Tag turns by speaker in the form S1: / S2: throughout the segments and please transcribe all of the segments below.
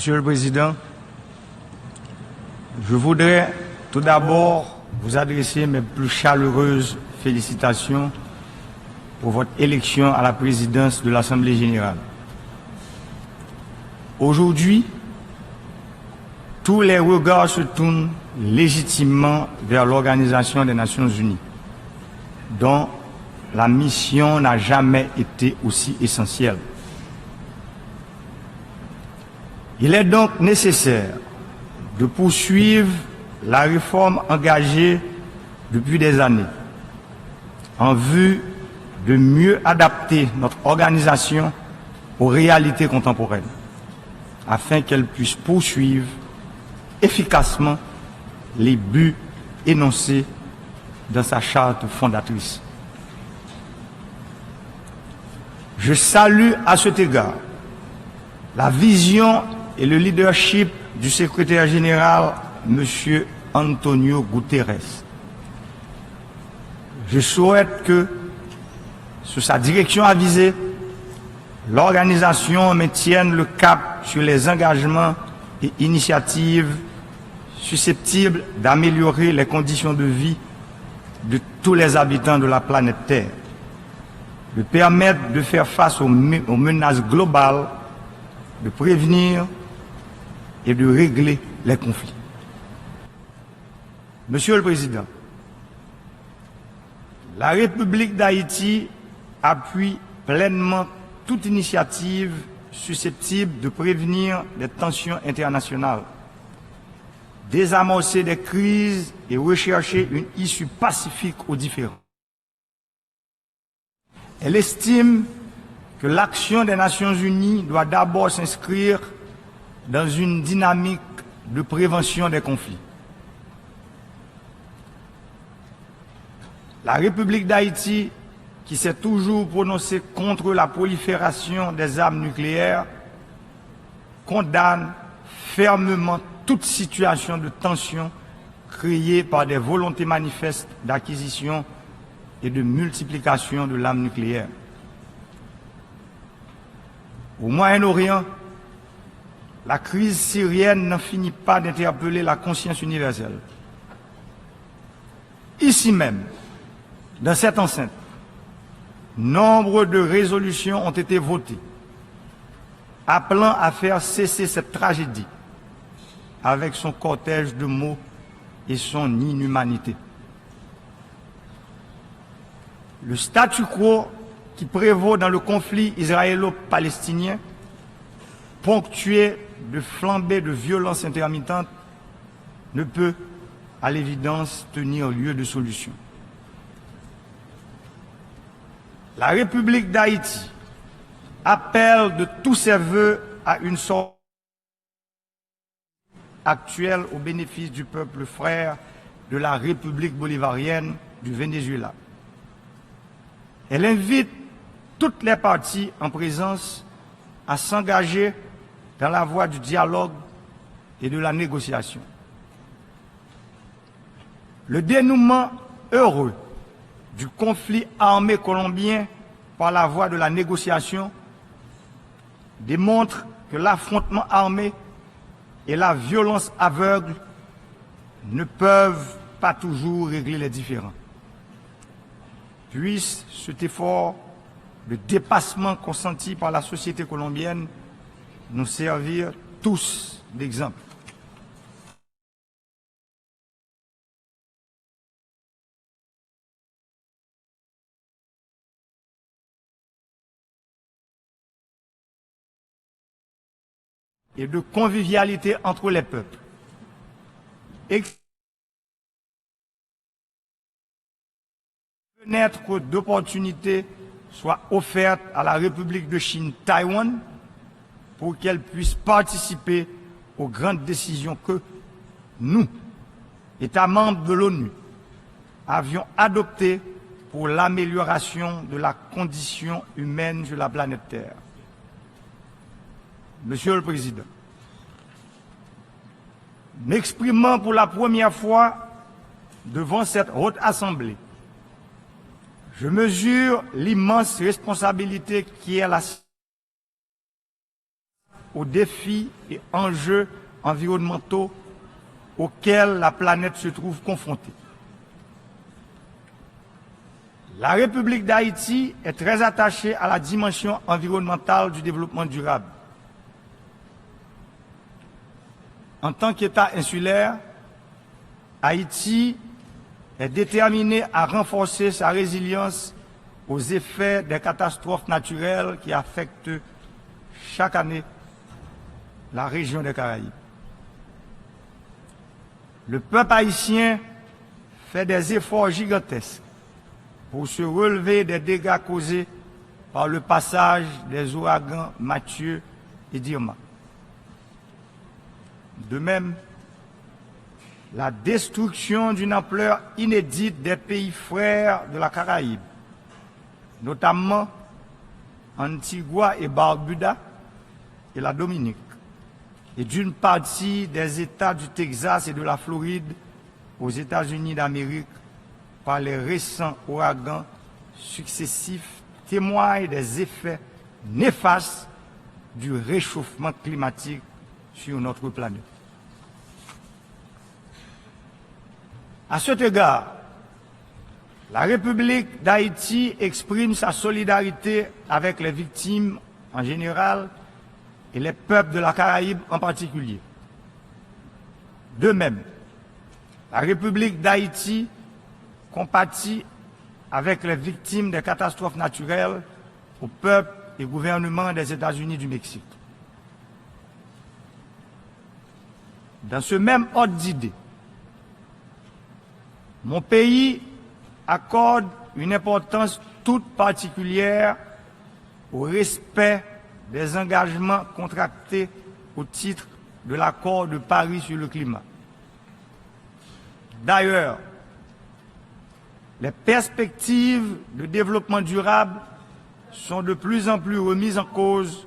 S1: Monsieur le Président, je voudrais tout d'abord vous adresser mes plus chaleureuses félicitations pour votre élection à la présidence de l'Assemblée générale. Aujourd'hui, tous les regards se tournent légitimement vers l'Organisation des Nations Unies, dont la mission n'a jamais été aussi essentielle. Il est donc nécessaire de poursuivre la réforme engagée depuis des années en vue de mieux adapter notre organisation aux réalités contemporaines, afin qu'elle puisse poursuivre efficacement les buts énoncés dans sa charte fondatrice. Je salue à cet égard la vision et le leadership du secrétaire général, M. Antonio Guterres. Je souhaite que, sous sa direction avisée, l'organisation maintienne le cap sur les engagements et initiatives susceptibles d'améliorer les conditions de vie de tous les habitants de la planète Terre, de permettre de faire face aux menaces globales, de prévenir et de régler les conflits. Monsieur le Président, la République d'Haïti appuie pleinement toute initiative susceptible de prévenir les tensions internationales, désamorcer des crises et rechercher une issue pacifique aux différends. Elle estime que l'action des Nations Unies doit d'abord s'inscrire dans une dynamique de prévention des conflits. La République d'Haïti, qui s'est toujours prononcée contre la prolifération des armes nucléaires, condamne fermement toute situation de tension créée par des volontés manifestes d'acquisition et de multiplication de l'arme nucléaire. Au Moyen-Orient, la crise syrienne n'en finit pas d'interpeller la conscience universelle. Ici même, dans cette enceinte, nombre de résolutions ont été votées, appelant à faire cesser cette tragédie avec son cortège de mots et son inhumanité. Le statu quo qui prévaut dans le conflit israélo-palestinien, ponctué de flambées de violences intermittentes, ne peut, à l'évidence, tenir lieu de solution. La République d'Haïti appelle de tous ses voeux à une sorte actuelle au bénéfice du peuple frère de la République bolivarienne du Venezuela. Elle invite toutes les parties en présence à s'engager dans la voie du dialogue et de la négociation. Le dénouement heureux du conflit armé colombien par la voie de la négociation démontre que l'affrontement armé et la violence aveugle ne peuvent pas toujours régler les différends. Puisse cet effort de dépassement consenti par la société colombienne nous servir tous d'exemple. Et de convivialité entre les peuples. Fenêtre d'opportunité soit offerte à la République de Chine Taïwan pour qu'elle puisse participer aux grandes décisions que nous, États membres de l'ONU, avions adoptées pour l'amélioration de la condition humaine sur la planète Terre. Monsieur le Président, m'exprimant pour la première fois devant cette haute assemblée, je mesure l'immense responsabilité qui est la aux défis et enjeux environnementaux auxquels la planète se trouve confrontée. La République d'Haïti est très attachée à la dimension environnementale du développement durable. En tant qu'État insulaire, Haïti est déterminé à renforcer sa résilience aux effets des catastrophes naturelles qui affectent chaque année la région des Caraïbes. Le peuple haïtien fait des efforts gigantesques pour se relever des dégâts causés par le passage des ouragans Mathieu et Irma. De même, la destruction d'une ampleur inédite des pays frères de la Caraïbe, notamment Antigua et Barbuda et la Dominique, et d'une partie des États du Texas et de la Floride aux États-Unis d'Amérique par les récents ouragans successifs témoignent des effets néfastes du réchauffement climatique sur notre planète. À cet égard, la République d'Haïti exprime sa solidarité avec les victimes en général et les peuples de la Caraïbe en particulier. De même, la République d'Haïti compatit avec les victimes des catastrophes naturelles au peuple et gouvernement des États-Unis du Mexique. Dans ce même ordre d'idées, mon pays accorde une importance toute particulière au respect des engagements contractés au titre de l'accord de Paris sur le climat. D'ailleurs, les perspectives de développement durable sont de plus en plus remises en cause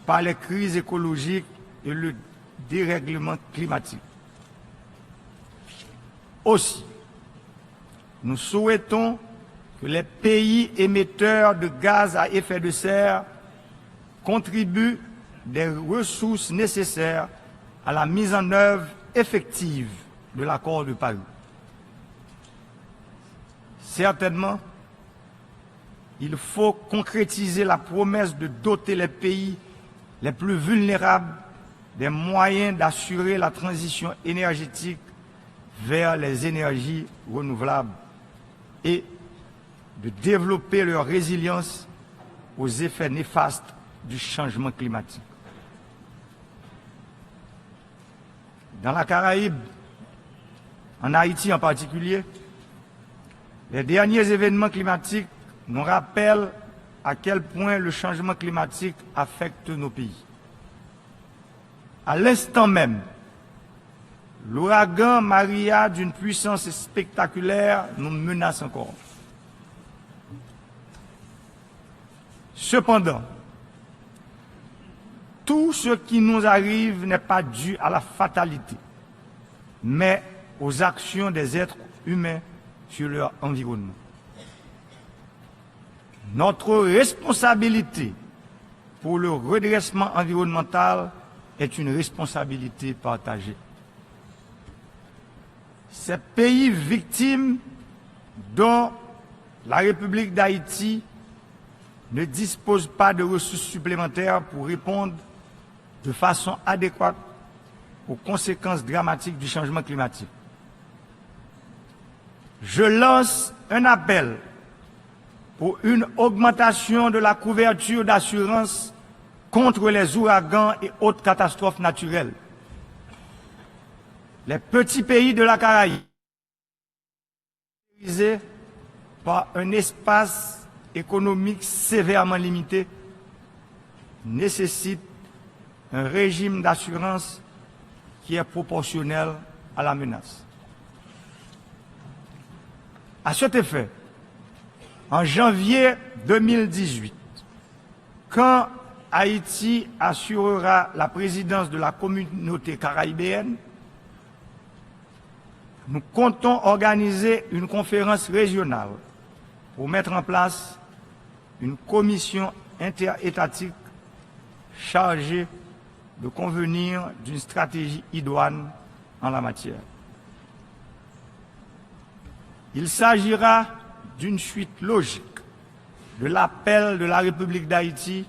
S1: par les crises écologiques et le dérèglement climatique. Aussi, nous souhaitons que les pays émetteurs de gaz à effet de serre contribuent des ressources nécessaires à la mise en œuvre effective de l'accord de Paris. Certainement, il faut concrétiser la promesse de doter les pays les plus vulnérables des moyens d'assurer la transition énergétique vers les énergies renouvelables et de développer leur résilience aux effets néfastes du changement climatique. Dans la Caraïbe, en Haïti en particulier, les derniers événements climatiques nous rappellent à quel point le changement climatique affecte nos pays. À l'instant même, l'ouragan Maria d'une puissance spectaculaire nous menace encore. Cependant, tout ce qui nous arrive n'est pas dû à la fatalité, mais aux actions des êtres humains sur leur environnement. Notre responsabilité pour le redressement environnemental est une responsabilité partagée. Ces pays victimes dont la République d'Haïti ne dispose pas de ressources supplémentaires pour répondre de façon adéquate aux conséquences dramatiques du changement climatique. Je lance un appel pour une augmentation de la couverture d'assurance contre les ouragans et autres catastrophes naturelles. Les petits pays de la Caraïbe, caractérisés par un espace économique sévèrement limité, nécessitent un régime d'assurance qui est proportionnel à la menace. À cet effet, en janvier 2018, quand Haïti assurera la présidence de la communauté caribéenne, nous comptons organiser une conférence régionale pour mettre en place une commission interétatique chargée de convenir d'une stratégie idoine en la matière. Il s'agira d'une suite logique de l'appel de la République d'Haïti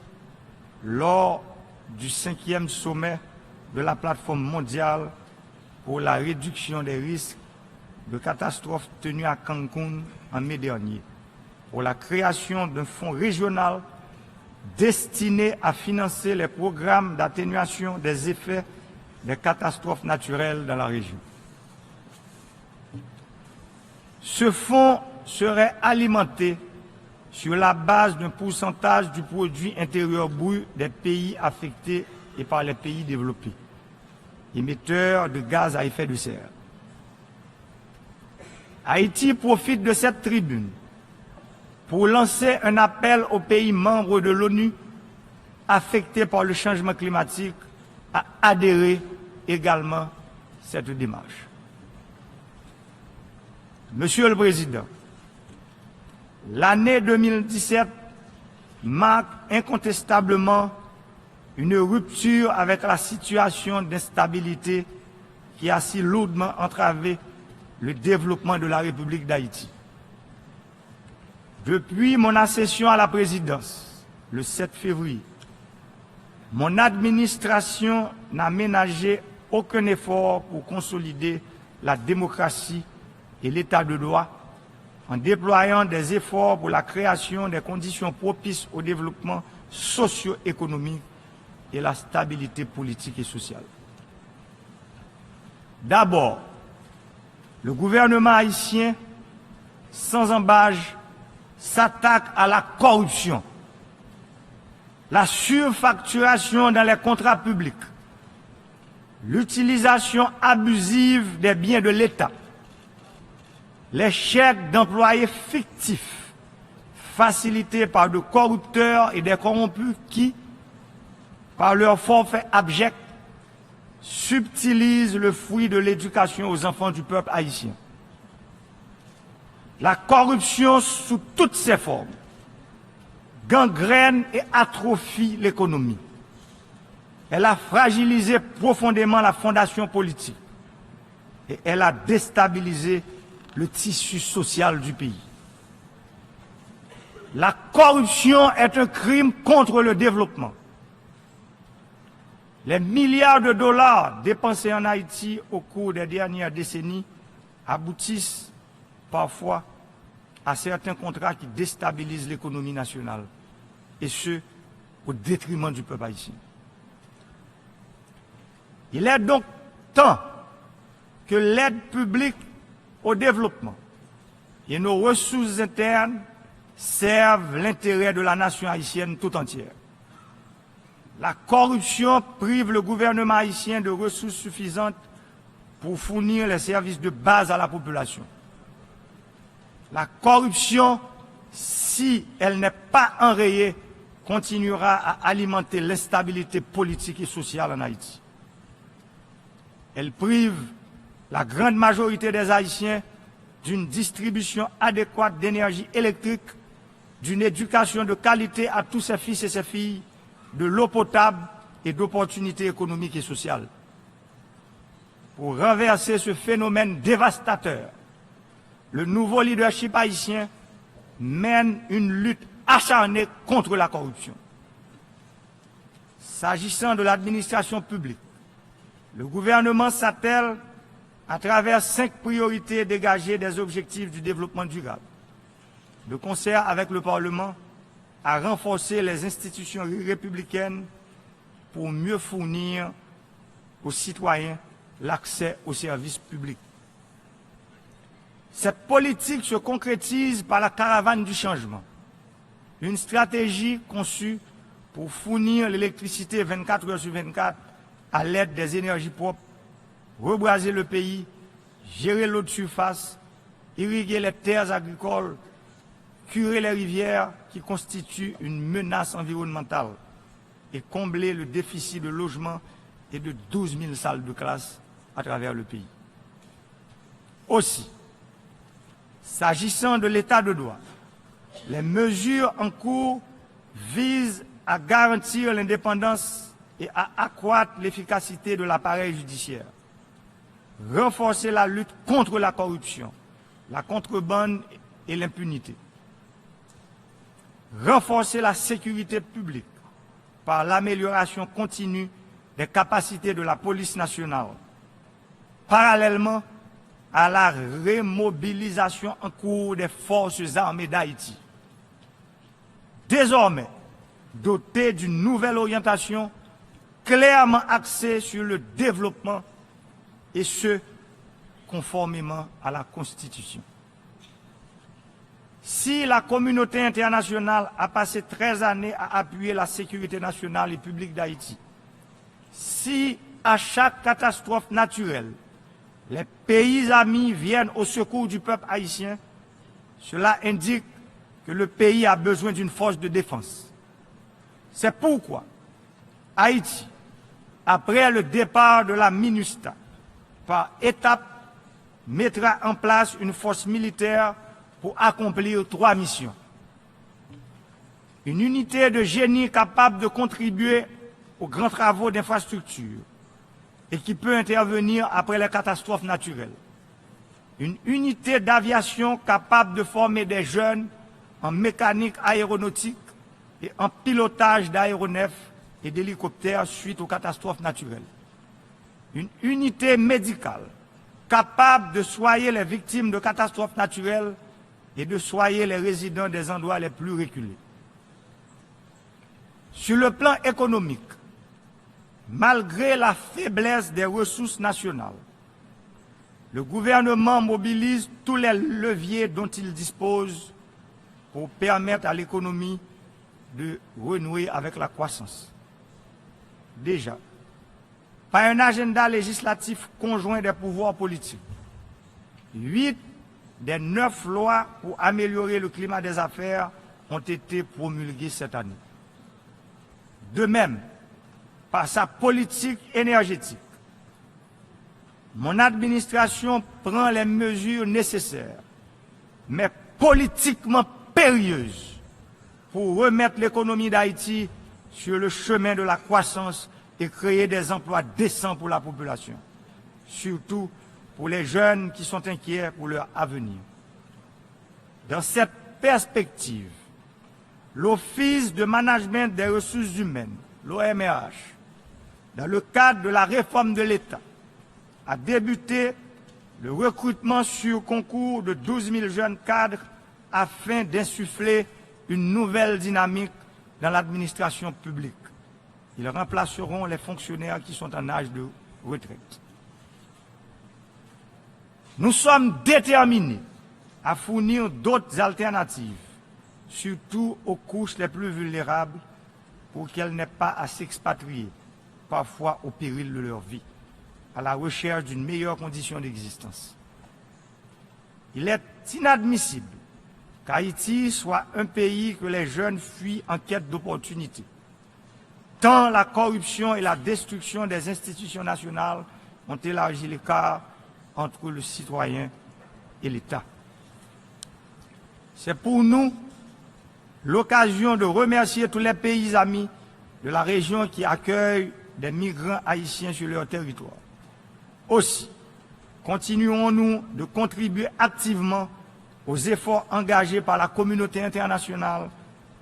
S1: lors du 5e sommet de la plateforme mondiale pour la réduction des risques de catastrophes tenu à Cancun en mai dernier, pour la création d'un fonds régional destiné à financer les programmes d'atténuation des effets des catastrophes naturelles dans la région. Ce fonds serait alimenté sur la base d'un pourcentage du produit intérieur brut des pays affectés et par les pays développés, émetteurs de gaz à effet de serre. Haïti profite de cette tribune pour lancer un appel aux pays membres de l'ONU affectés par le changement climatique à adhérer également à cette démarche. Monsieur le Président, l'année 2017 marque incontestablement une rupture avec la situation d'instabilité qui a si lourdement entravé le développement de la République d'Haïti. Depuis mon accession à la présidence, le 7 février, mon administration n'a ménagé aucun effort pour consolider la démocratie et l'état de droit en déployant des efforts pour la création des conditions propices au développement socio-économique et la stabilité politique et sociale. D'abord, le gouvernement haïtien, sans embâche, s'attaque à la corruption, la surfacturation dans les contrats publics, l'utilisation abusive des biens de l'État, les chèques d'employés fictifs facilités par de corrupteurs et des corrompus qui, par leur forfait abject, subtilisent le fruit de l'éducation aux enfants du peuple haïtien. La corruption sous toutes ses formes gangrène et atrophie l'économie. Elle a fragilisé profondément la fondation politique et elle a déstabilisé le tissu social du pays. La corruption est un crime contre le développement. Les milliards de dollars dépensés en Haïti au cours des dernières décennies aboutissent parfois à certains contrats qui déstabilisent l'économie nationale, et ce, au détriment du peuple haïtien. Il est donc temps que l'aide publique au développement et nos ressources internes servent l'intérêt de la nation haïtienne tout entière. La corruption prive le gouvernement haïtien de ressources suffisantes pour fournir les services de base à la population. La corruption, si elle n'est pas enrayée, continuera à alimenter l'instabilité politique et sociale en Haïti. Elle prive la grande majorité des Haïtiens d'une distribution adéquate d'énergie électrique, d'une éducation de qualité à tous ses fils et ses filles, de l'eau potable et d'opportunités économiques et sociales. Pour renverser ce phénomène dévastateur, le nouveau leadership haïtien mène une lutte acharnée contre la corruption. S'agissant de l'administration publique, le gouvernement s'attelle, à travers 5 priorités dégagées des objectifs du développement durable, de concert avec le Parlement, à renforcer les institutions républicaines pour mieux fournir aux citoyens l'accès aux services publics. Cette politique se concrétise par la caravane du changement, une stratégie conçue pour fournir l'électricité 24 heures sur 24 à l'aide des énergies propres, rebraser le pays, gérer l'eau de surface, irriguer les terres agricoles, curer les rivières qui constituent une menace environnementale et combler le déficit de logement et de 12 000 salles de classe à travers le pays. Aussi, s'agissant de l'état de droit, les mesures en cours visent à garantir l'indépendance et à accroître l'efficacité de l'appareil judiciaire, renforcer la lutte contre la corruption, la contrebande et l'impunité, renforcer la sécurité publique par l'amélioration continue des capacités de la police nationale, parallèlement à la remobilisation en cours des forces armées d'Haïti. Désormais, doté d'une nouvelle orientation clairement axée sur le développement et ce, conformément à la Constitution. Si la communauté internationale a passé 13 années à appuyer la sécurité nationale et publique d'Haïti, si à chaque catastrophe naturelle, les pays amis viennent au secours du peuple haïtien, cela indique que le pays a besoin d'une force de défense. C'est pourquoi Haïti, après le départ de la MINUSTAH, par étapes, mettra en place une force militaire pour accomplir 3 missions. Une unité de génie capable de contribuer aux grands travaux d'infrastructure et qui peut intervenir après les catastrophes naturelles. Une unité d'aviation capable de former des jeunes en mécanique aéronautique et en pilotage d'aéronefs et d'hélicoptères suite aux catastrophes naturelles. Une unité médicale capable de soigner les victimes de catastrophes naturelles et de soigner les résidents des endroits les plus reculés. Sur le plan économique, malgré la faiblesse des ressources nationales, le gouvernement mobilise tous les leviers dont il dispose pour permettre à l'économie de renouer avec la croissance. Déjà, par un agenda législatif conjoint des pouvoirs politiques, 8 des 9 lois pour améliorer le climat des affaires ont été promulguées cette année. De même, par sa politique énergétique, mon administration prend les mesures nécessaires, mais politiquement périlleuses, pour remettre l'économie d'Haïti sur le chemin de la croissance et créer des emplois décents pour la population, surtout pour les jeunes qui sont inquiets pour leur avenir. Dans cette perspective, l'Office de management des ressources humaines, l'OMRH, dans le cadre de la réforme de l'État, a débuté le recrutement sur concours de 12 000 jeunes cadres afin d'insuffler une nouvelle dynamique dans l'administration publique. Ils remplaceront les fonctionnaires qui sont en âge de retraite. Nous sommes déterminés à fournir d'autres alternatives, surtout aux couches les plus vulnérables, pour qu'elles n'aient pas à s'expatrier, parfois au péril de leur vie, à la recherche d'une meilleure condition d'existence. Il est inadmissible qu'Haïti soit un pays que les jeunes fuient en quête d'opportunités, tant la corruption et la destruction des institutions nationales ont élargi l'écart entre le citoyen et l'État. C'est pour nous l'occasion de remercier tous les pays amis de la région qui accueillent des migrants haïtiens sur leur territoire. Aussi, continuons-nous de contribuer activement aux efforts engagés par la communauté internationale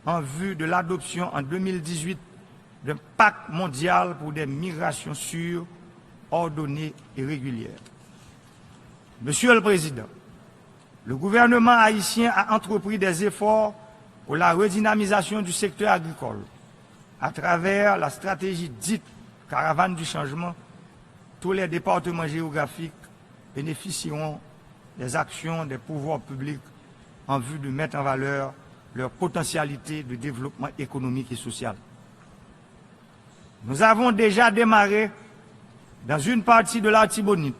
S1: en vue de l'adoption en 2018 d'un pacte mondial pour des migrations sûres, ordonnées et régulières. Monsieur le Président, le gouvernement haïtien a entrepris des efforts pour la redynamisation du secteur agricole à travers la stratégie dite Caravane du changement. Tous les départements géographiques bénéficieront des actions des pouvoirs publics en vue de mettre en valeur leur potentialité de développement économique et social. Nous avons déjà démarré dans une partie de l'Artibonite,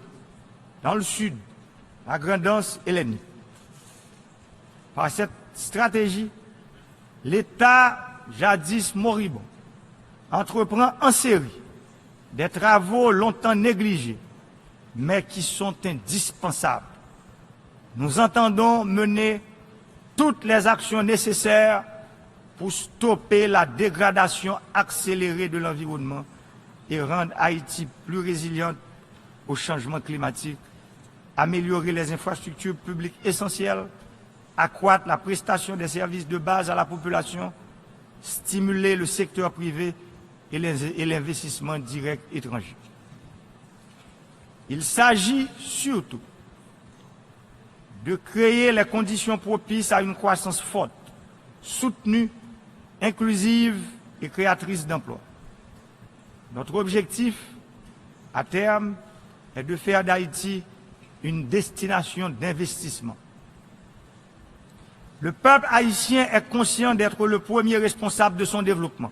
S1: dans le sud, la Grand'Anse et l'Eni. Par cette stratégie, l'État, jadis moribond, entreprend en série des travaux longtemps négligés, mais qui sont indispensables. Nous entendons mener toutes les actions nécessaires pour stopper la dégradation accélérée de l'environnement et rendre Haïti plus résiliente au changement climatique, améliorer les infrastructures publiques essentielles, accroître la prestation des services de base à la population, stimuler le secteur privé et l'investissement direct étranger. Il s'agit surtout de créer les conditions propices à une croissance forte, soutenue, inclusive et créatrice d'emplois. Notre objectif, à terme, est de faire d'Haïti une destination d'investissement. Le peuple haïtien est conscient d'être le premier responsable de son développement,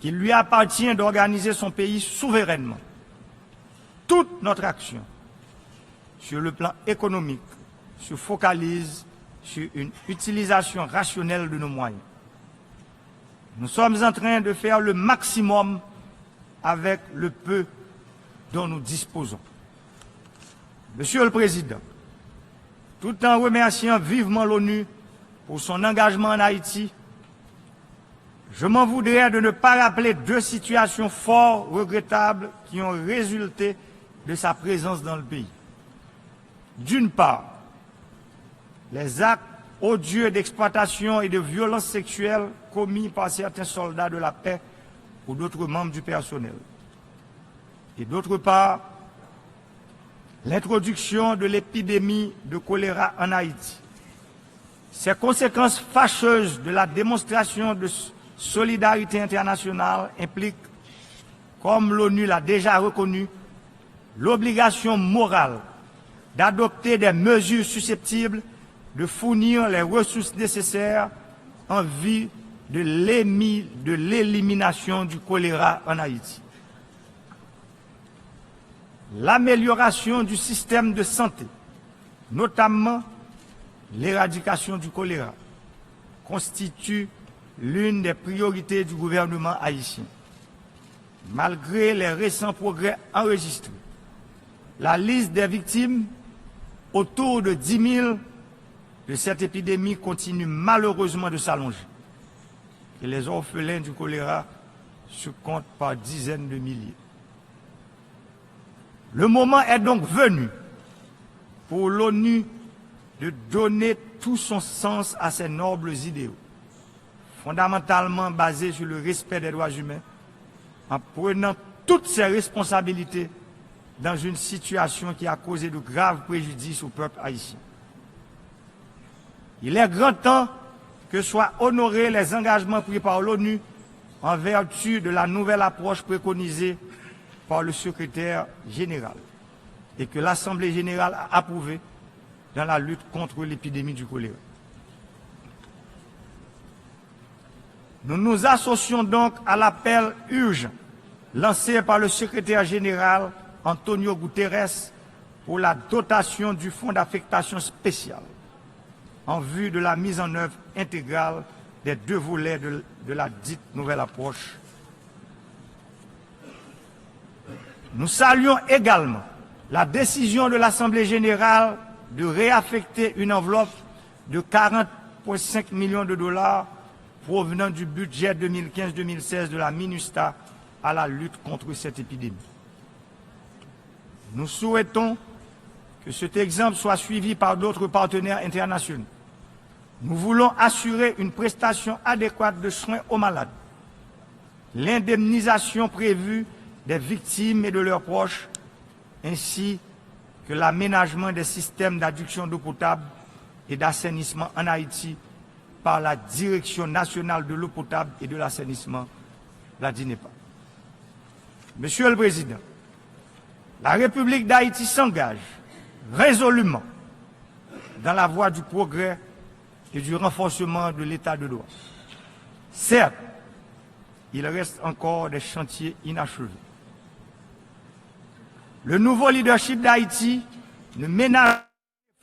S1: qu'il lui appartient d'organiser son pays souverainement. Toute notre action, sur le plan économique, se focalise sur une utilisation rationnelle de nos moyens. Nous sommes en train de faire le maximum avec le peu dont nous disposons. Monsieur le Président, tout en remerciant vivement l'ONU pour son engagement en Haïti, je m'en voudrais de ne pas rappeler deux situations fort regrettables qui ont résulté de sa présence dans le pays. D'une part, les actes odieux d'exploitation et de violence sexuelle commis par certains soldats de la paix ou d'autres membres du personnel. Et d'autre part, l'introduction de l'épidémie de choléra en Haïti. Ces conséquences fâcheuses de la démonstration de solidarité internationale impliquent, comme l'ONU l'a déjà reconnu, l'obligation morale d'adopter des mesures susceptibles de fournir les ressources nécessaires en vue de l'élimination du choléra en Haïti. L'amélioration du système de santé, notamment l'éradication du choléra, constitue l'une des priorités du gouvernement haïtien. Malgré les récents progrès enregistrés, la liste des victimes, autour de 10 000 de cette épidémie, continue malheureusement de s'allonger. Et les orphelins du choléra se comptent par dizaines de milliers. Le moment est donc venu pour l'ONU de donner tout son sens à ces nobles idéaux, fondamentalement basés sur le respect des droits humains, en prenant toutes ses responsabilités dans une situation qui a causé de graves préjudices au peuple haïtien. Il est grand temps que soient honorés les engagements pris par l'ONU en vertu de la nouvelle approche préconisée par le secrétaire général et que l'Assemblée générale a approuvé dans la lutte contre l'épidémie du choléra. Nous nous associons donc à l'appel urgent lancé par le secrétaire général Antonio Guterres pour la dotation du fonds d'affectation spéciale en vue de la mise en œuvre intégrale des deux volets de la dite nouvelle approche. Nous saluons également la décision de l'Assemblée générale de réaffecter une enveloppe de 40,5 millions de dollars provenant du budget 2015-2016 de la MINUSTAH à la lutte contre cette épidémie. Nous souhaitons que cet exemple soit suivi par d'autres partenaires internationaux. Nous voulons assurer une prestation adéquate de soins aux malades, l'indemnisation prévue des victimes et de leurs proches, ainsi que l'aménagement des systèmes d'adduction d'eau potable et d'assainissement en Haïti par la Direction nationale de l'eau potable et de l'assainissement, la DINEPA. Monsieur le Président, la République d'Haïti s'engage résolument dans la voie du progrès et du renforcement de l'état de droit. Certes, il reste encore des chantiers inachevés. Le nouveau leadership d'Haïti ne ménage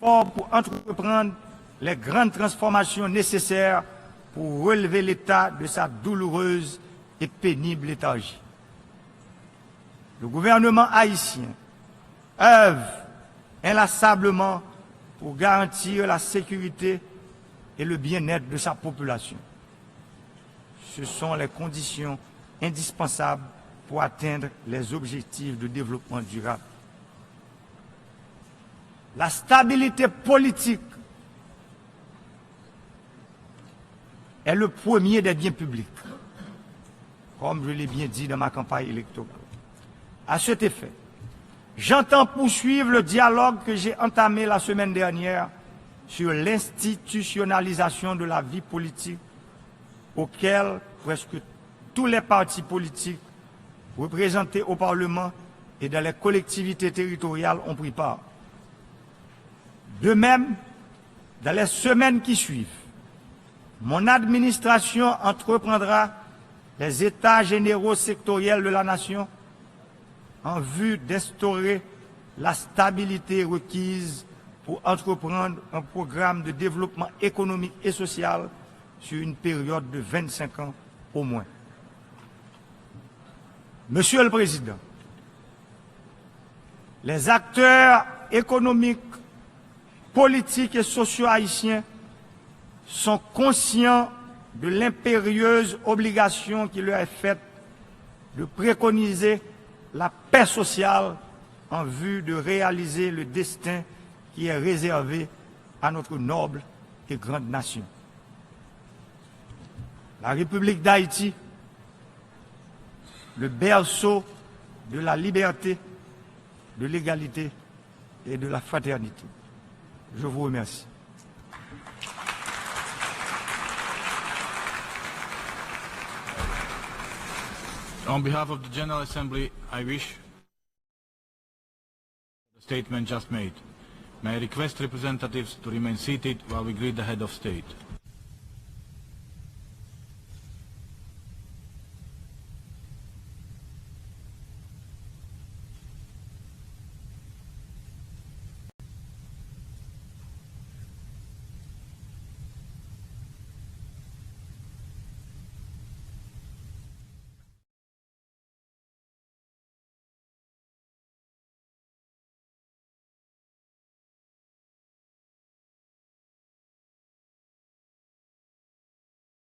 S1: pas d'efforts pour entreprendre les grandes transformations nécessaires pour relever l'État de sa douloureuse et pénible léthargie. Le gouvernement haïtien œuvre inlassablement pour garantir la sécurité et le bien-être de sa population. Ce sont les conditions indispensables pour atteindre les objectifs de développement durable. La stabilité politique est le premier des biens publics, comme je l'ai bien dit dans ma campagne électorale. À cet effet, j'entends poursuivre le dialogue que j'ai entamé la semaine dernière sur l'institutionnalisation de la vie politique auquel presque tous les partis politiques représentés au Parlement et dans les collectivités territoriales ont pris part. De même, dans les semaines qui suivent, mon administration entreprendra les états généraux sectoriels de la nation en vue d'instaurer la stabilité requise pour entreprendre un programme de développement économique et social sur une période de 25 ans au moins. Monsieur le Président, les acteurs économiques, politiques et sociaux haïtiens sont conscients de l'impérieuse obligation qui leur est faite de préconiser la paix sociale en vue de réaliser le destin qui est réservé à notre noble et grande nation. La République d'Haïti, le berceau de la liberté, de l'égalité et de la fraternité. Je vous remercie.
S2: On behalf of the General Assembly, I wish the statement just made. May I request representatives to remain seated while we greet the head of state.